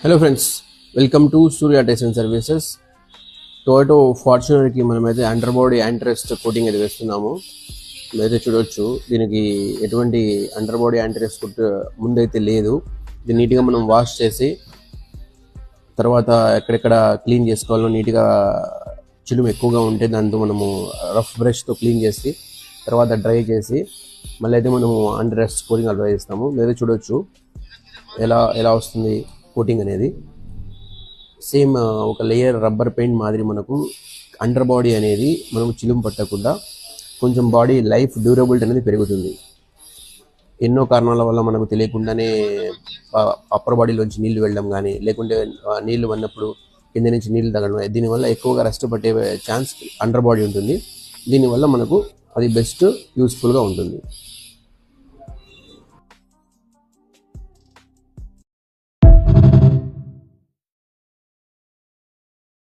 Hello friends, welcome to Surya test and services. Toyota ఫార్చునర్కి మనమైతే under body anti-rust coating అయితే వేస్తున్నాము. మీరైతే చూడవచ్చు, దీనికి ఎటువంటి అండర్ బాడీ యాంటీ-రస్ట్ కోట్ ముందైతే లేదు. ఇది నీట్గా మనం వాష్ చేసి తర్వాత ఎక్కడెక్కడ క్లీన్ చేసుకోవాలో నీట్గా చిలుము ఎక్కువగా ఉంటే దాంతో మనము రఫ్ బ్రష్తో క్లీన్ చేసి తర్వాత డ్రై చేసి మళ్ళీ అయితే మనము యాంటీ-రస్ట్ కోటింగ్ అప్లై చేస్తాము. మీరైతే చూడవచ్చు ఎలా ఎలా వస్తుంది కోటింగ్ అనేది. సేమ్ ఒక లేయర్ రబ్బర్ పెయింట్ మాదిరి మనకు అండర్ బాడీ అనేది మనకు చిలుము పట్టకుండా కొంచెం బాడీ లైఫ్ డ్యూరబిలిటీ అనేది పెరుగుతుంది. ఎన్నో కారణాల వల్ల మనకు తెలియకుండానే అప్పర్ బాడీలోంచి నీళ్లు వెళ్ళడం కానీ, లేకుంటే నీళ్లు వన్నప్పుడు కింద నుంచి నీళ్లు తగలడం, దీనివల్ల ఎక్కువగా రెస్ట్ పట్టే ఛాన్స్ అండర్ బాడీ ఉంటుంది. దీనివల్ల మనకు అది బెస్ట్ యూస్ఫుల్గా ఉంటుంది.